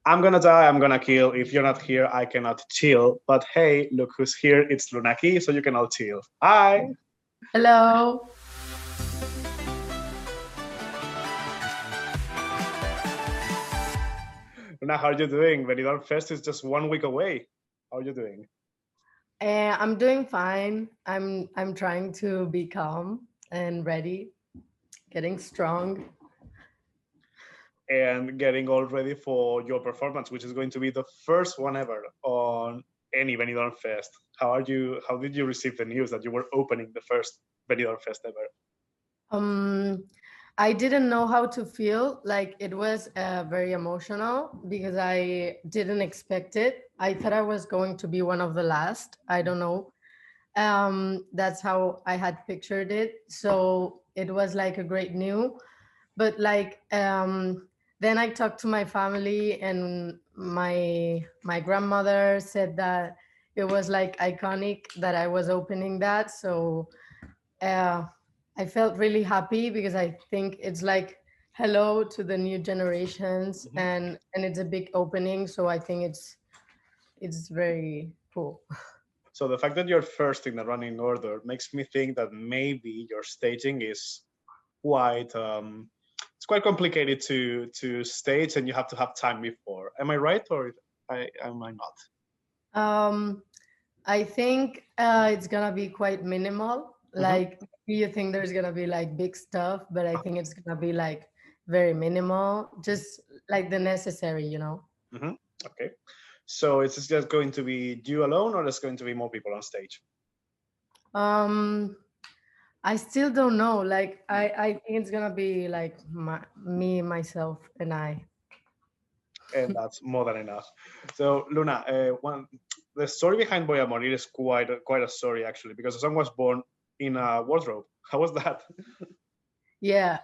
I'm gonna die, I'm gonna kill. If you're not here, I cannot chill. But hey, look who's here. It's Lunaki, so you can all chill. Hi. Hello. Luna, how are you doing? Benidorm Fest is just 1 week away. How are you doing? I'm doing fine. I'm trying to be calm and ready, getting strong. And getting all ready for your performance, which is going to be the first one ever on any Benidorm Fest. How are you? How did you receive the news that you were opening the first Benidorm Fest ever? Um, I didn't know how to feel. Like it was very emotional because I didn't expect it. I thought I was going to be one of the last. I don't know. That's how I had pictured it. So it was like a great news. But then I talked to my family, and my grandmother said that it was like iconic that I was opening that. So uh, I felt really happy because I think it's like hello to the new generations, Mhm. and it's a big opening. So I think it's very cool. So the fact that you're first in the running order makes me think that maybe your staging is quite it's quite complicated to stage, and you have to have time before. Am I right, or am I not? Um, I think it's gonna be quite minimal. Hmm. Like you think there's gonna be like big stuff, but I think it's gonna be like very minimal, just like the necessary. Hmm. Okay. So it's just going to be you alone, or there's going to be more people on stage? Um, I still don't know. Like I think it's gonna be like me, myself, and I. And that's more than enough. So Luna, the story behind Boy Morir is quite a story actually, because the song was born in a wardrobe. How was that? Yeah.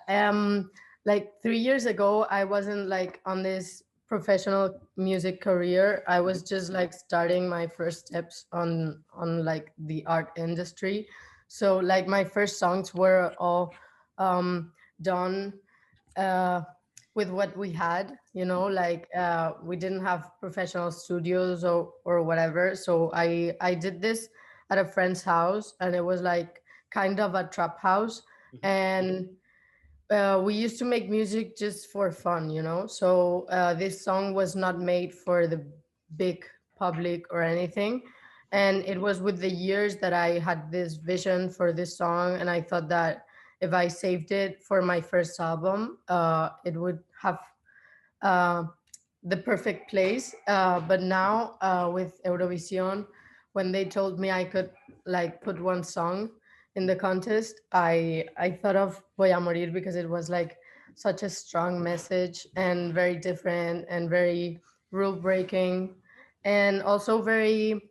Like 3 years ago, I wasn't like on this professional music career. I was just like starting my first steps on like the art industry. So like my first songs were all done uh, with what we had. Like we didn't have professional studios or whatever. So I did this at a friend's house, and it was like kind of a trap house. Mhm. And we used to make music just for fun. So this song was not made for the big public or anything. And it was with the years that I had this vision for this song, and I thought that if I saved it for my first album, it would have uh, the perfect place. But now with Eurovision, when they told me I could like put one song in the contest, I thought of Voy a Morir because it was like such a strong message and very different and very rule breaking and also very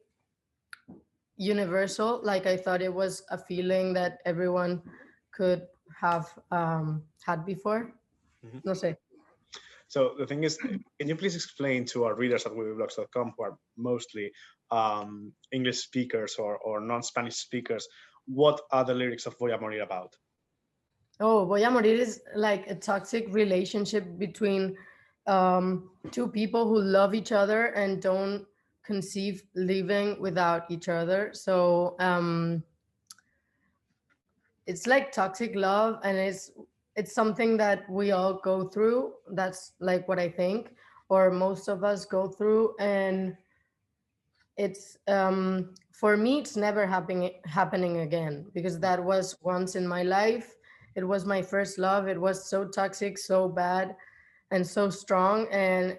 universal. Like I thought it was a feeling that everyone could have had before. Mhm. No sé. So the thing is, can you please explain to our readers at wiwibloggs.com, who are mostly English speakers or non-Spanish speakers, what are the lyrics of Voy a Morir about? Oh, Voy a Morir is like a toxic relationship between two people who love each other and don't conceive living without each other. So it's like toxic love, and it's something that we all go through. That's like what I think, or most of us go through. And it's for me it's never happening again, because that was once in my life. It was my first love. It was so toxic, so bad, and so strong. And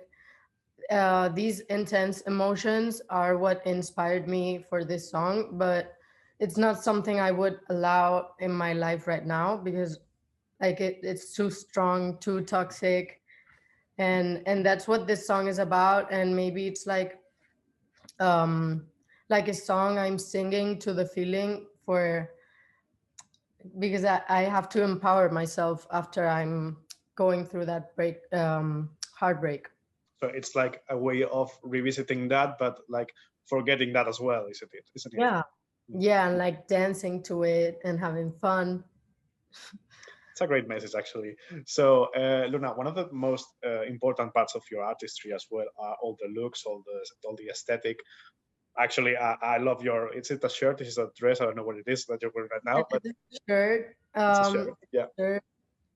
these intense emotions are what inspired me for this song. But it's not something I would allow in my life right now, because like it's too strong, too toxic. And that's what this song is about. And maybe it's um like a song I'm singing to the feeling for, because I have to empower myself after I'm going through that heartbreak. So it's like a way of revisiting that, but like forgetting that as well, isn't it? Isn't it? Yeah. Mm. Yeah, and like dancing to it and having fun. It's a great message, actually. So, Luna, one of the most important parts of your artistry as well are all the looks, all the aesthetic. Actually, I love your. Is it a shirt? Is it a dress? I don't know what it is that you're wearing right now, but It's a shirt, it's a shirt. Yeah. shirt,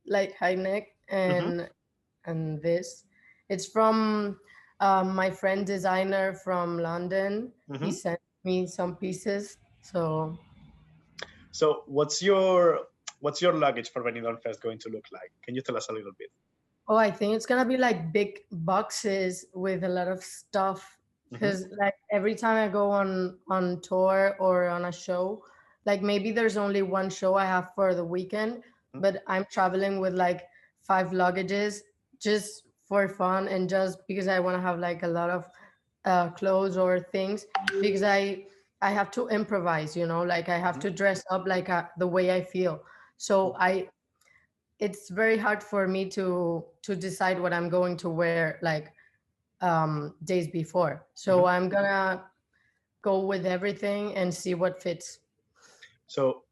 like high neck, Hmm. and this. It's from my friend designer from London. He Hmm. sent me some pieces. So, So, what's your luggage for Benidorm Fest going to look like? Can you tell us a little bit? oh, I think it's gonna be like big boxes with a lot of stuff. Hmm. Cause like every time I go on tour or on a show, like maybe there's only one show I have for the weekend, but I'm traveling with like 5 luggages just for fun and just because I want to have like a lot of clothes or things because I have to improvise, like I have Hmm. to dress up like the way I feel. So it's very hard for me to decide what I'm going to wear like days before. So Hmm. I'm gonna go with everything and see what fits. So,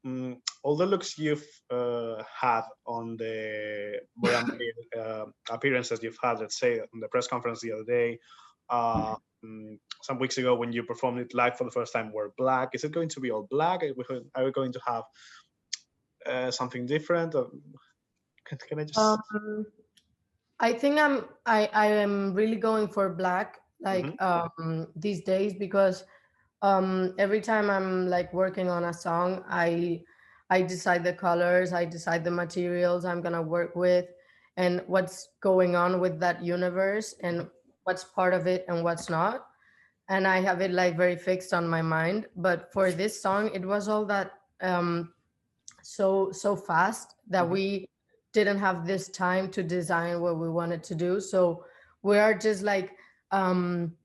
all the looks you've had on the Moira appearances you've had, let's say, on the press conference the other day, some weeks ago when you performed it live for the first time, were black. Is it going to be all black? Are we going to have something different? Or can I just? Um, I think I am really going for black like Mhm, these days because every time I'm like working on a song, I decide the colors, I decide the materials I'm gonna work with, and what's going on with that universe, mhm, and what's part of it and what's not. And I have it like very fixed on my mind. But for this song, it was all that so fast that mhm, we didn't have this time to design what we wanted to do. So we are just like um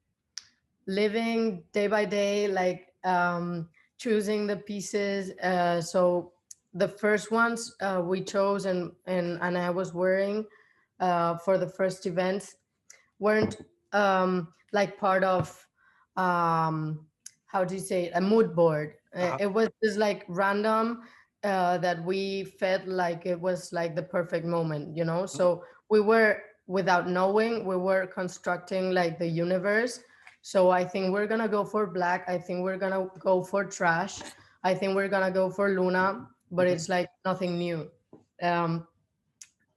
living day by day, like choosing the pieces. So the first ones we chose and I was wearing for the first events weren't like part of um, how do you say it, a mood board. uh-huh, It was just like random that we felt like it was like the perfect moment. mhm. So we were without knowing we were constructing like the universe. So I think we're gonna go for black. I think we're gonna go for trash. I think we're gonna go for Luna, but Mhm. it's like nothing new. Um,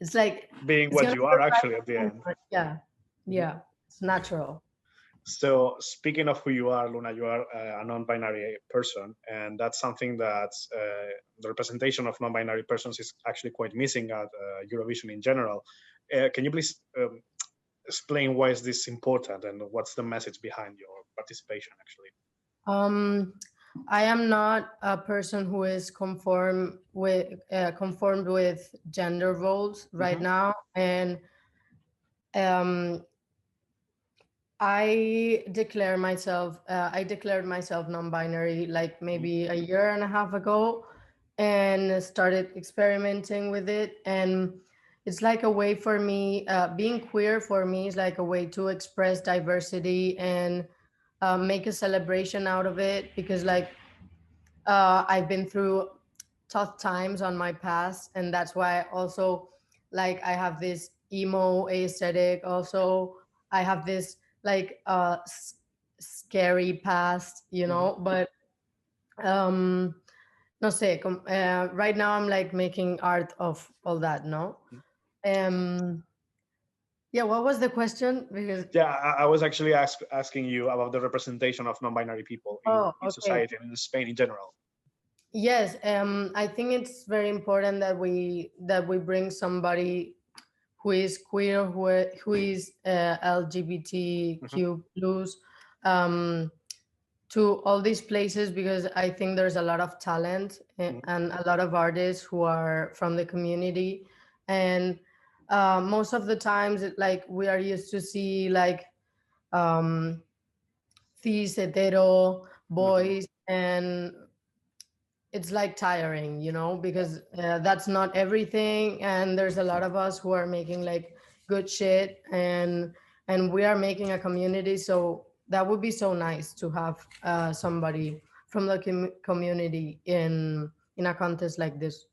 it's like Being it's what gonna you be are a actually at the end. vibe. Yeah, Mhm. yeah, it's natural. So, speaking of who you are, Luna, you are a non-binary person, and that's something that the representation of non-binary persons is actually quite missing at Eurovision in general. Can you please explain why is this important and what's the message behind your participation, actually? Um, I am not a person who is conformed with gender roles right Hmm. now, and um, I declared myself non-binary like maybe a year and a half ago, and started experimenting with it. And it's like a way for me, being queer for me is like a way to express diversity and make a celebration out of it because like I've been through tough times on my past, and that's why also like I have this emo aesthetic. Also, I have this like scary past, Hmm. but um no sé, right now I'm like making art of all that, no? Um yeah, what was the question? Because Yeah, I was actually asking you about the representation of non-binary people oh, in okay. society and in Spain in general. Yes, I think it's very important that we bring somebody who is queer, who is Hmm. LGBTQ plus, um, to all these places because I think there's a lot of talent Hmm. and a lot of artists who are from the community, and most of the times, like we are used to see like um, cis hetero Hmm. boys, and it's like tiring, because that's not everything, and there's a lot of us who are making like good shit, and we are making a community. So that would be so nice to have somebody from the community in a contest like this.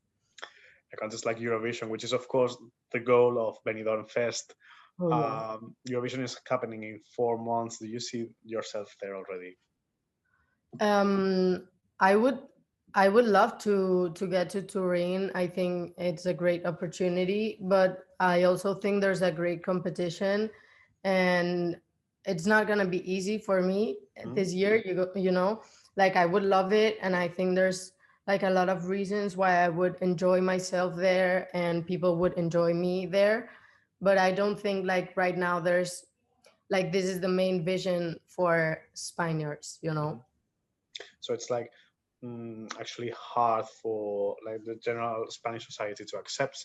a contest like Eurovision, which is of course the goal of Benidorm Fest. Oh yeah. Eurovision is happening in 4 months. Do you see yourself there already? Um, I would I would love to get to Turin. I think it's a great opportunity, but I also think there's a great competition, and it's not gonna be easy for me Mhm. this year. You know, like I would love it, and I think there's like a lot of reasons why I would enjoy myself there, and people would enjoy me there. But I don't think like right now there's like this is the main vision for Spaniards. You know. Mhm. So it's like actually hard for like the general Spanish society to accept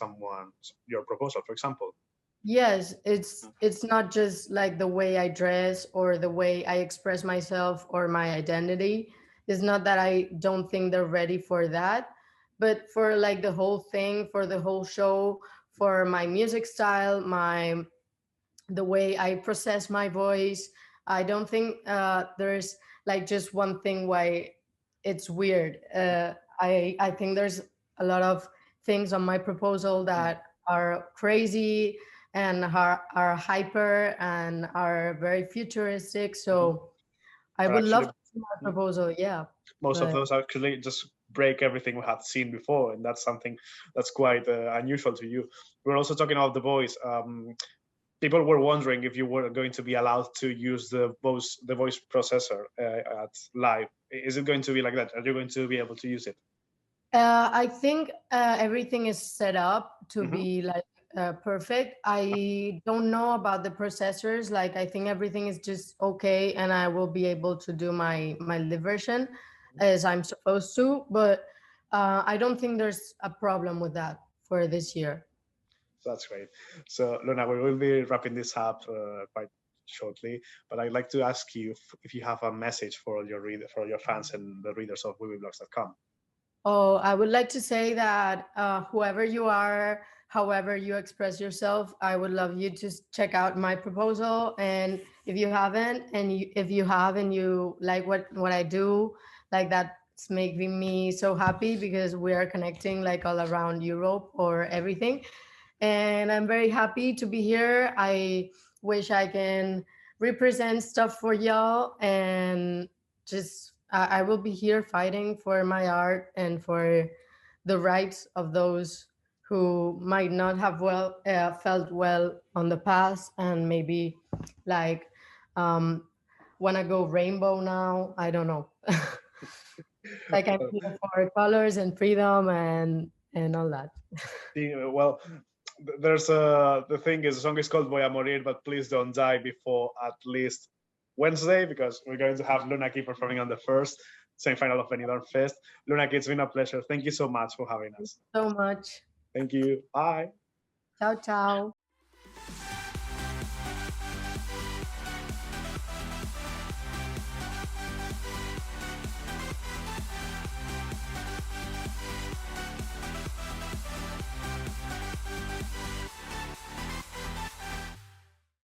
your proposal, for example. Yes, it's not just like the way I dress or the way I express myself or my identity. It's not that I don't think they're ready for that, but for like the whole thing, for the whole show, for my music style, my the way I process my voice, I don't think there's like just one thing why it's weird. I think there's a lot of things on my proposal Mm. that are crazy and are hyper and are very futuristic. Mhm. So I Or would love actually, to see my mm, proposal. Yeah, most of but those actually just break everything we had seen before, and that's something that's quite unusual to you. We're also talking about the voice. People were wondering if you were going to be allowed to use the voice processor at live. Is it going to be like that? Are you going to be able to use it? I think everything is set up to Hmm. be like perfect. I don't know about the processors. Like I think everything is just okay, and I will be able to do my live version as I'm supposed to. But I don't think there's a problem with that for this year. That's great. So, Luna, we will be wrapping this up quite shortly, but I'd like to ask you if you have a message for for your fans and the readers of Wiwibloggs.com. Oh, I would like to say that whoever you are, however you express yourself, I would love you to check out my proposal. And if you haven't, and if you have, and you like what I do, like that's making me so happy because we are connecting like all around Europe or everything. And I'm very happy to be here. I wish I can represent stuff for y'all, and just I will be here fighting for my art and for the rights of those who might not have felt well on the past, and maybe like um want to go rainbow now. I don't know. Like I'm here for colors and freedom and all that. Well, there's the thing is the song is called Voy a morir, but please don't die before at least Wednesday because we're going to have Lunaki performing on the first semi-final of Benidorm Fest. Lunaki, it's been a pleasure. Thank you so much for having us. So much. Thank you. Bye. Ciao, ciao.